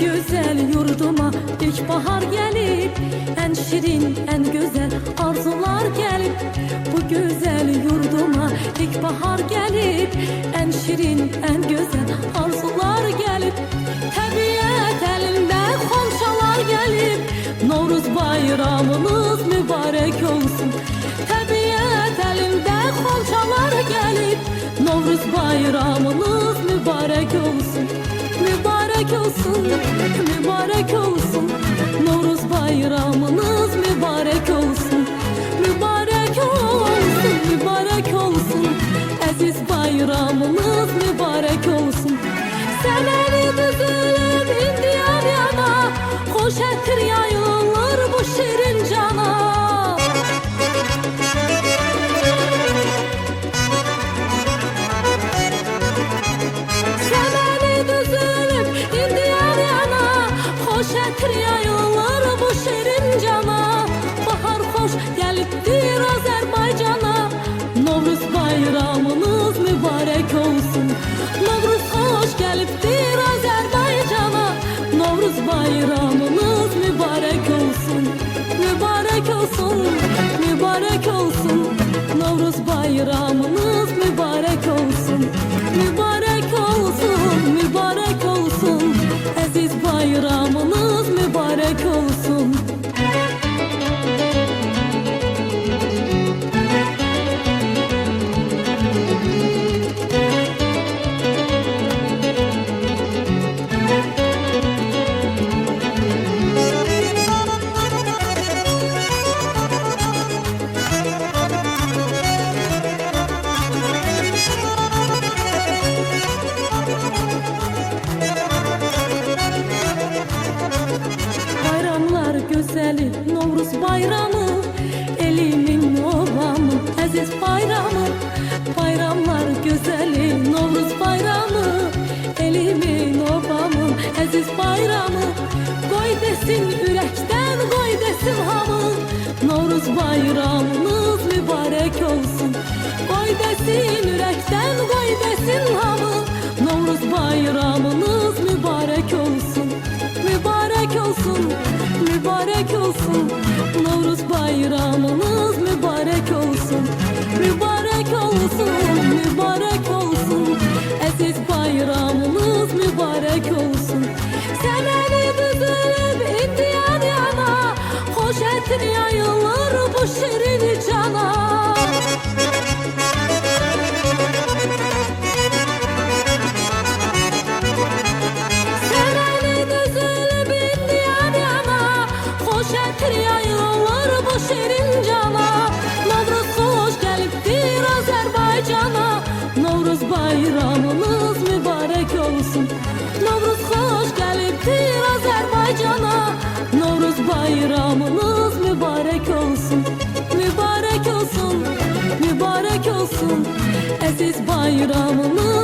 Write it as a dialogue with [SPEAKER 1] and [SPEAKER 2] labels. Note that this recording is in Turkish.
[SPEAKER 1] güzel yurduma ilkbahar gelip, en şirin, en güzel arzular gelip. Bu güzel yurduma ilkbahar gelip, en şirin, en güzel arzular gelip. Təbiət elində xonçalar gelip, Novruz bayramınız mübarek olsun. Təbiət elində xonçalar gelip, Novruz bayramınız mübarek olsun. Mübarek olsun, mübarek olsun. Novruz bayramınız mübarek olsun. Mübarek olsun, mübarek olsun. Aziz bayramınız mübarek olsun. Seneni düzülüp indiyan yana, hoş ettir yayılır bu şirin cana. Şətir yayılır bu şirin cana. Bahar xoş gəlibdir Azərbaycana. Novruz bayramınız mübarek olsun. Novruz xoş gəlibdir Azərbaycana. Novruz bayramınız mübarek olsun. Mübarek olsun, mübarek olsun. Novruz bayramınız mübarek olsun. Mübarek olsun, mübarek olsun. Aziz bayramınız mübarek olsun. Güzeli Novruz bayramı, elimin obamı, aziz bayramı. Bayramlar güzeli Novruz bayramı, elimin obamı, aziz bayramı. Qoy desin ürəkdən, qoy desin hamı, Novruz bayramınız mübarek olsun. Qoy desin ürəkdən, qoy desin hamı, Novruz bayramınız mübarek olsun. Mübarek olsun, mübarek olsun. Novruz bayramınız mübarek olsun. Mübarek olsun, mübarek olsun. Aziz bayramınız mübarek olsun. Seneni düzülüp indiyan yana, hoş ettir yayılır bu şirin cana. Şirin cana, Novruz xoş gəlibdir Azərbaycana. Novruz bayramınız mübarek olsun. Novruz xoş gəlibdir Azərbaycana. Novruz bayramınız mübarek olsun. Mübarek olsun, mübarek olsun. Aziz bayramınız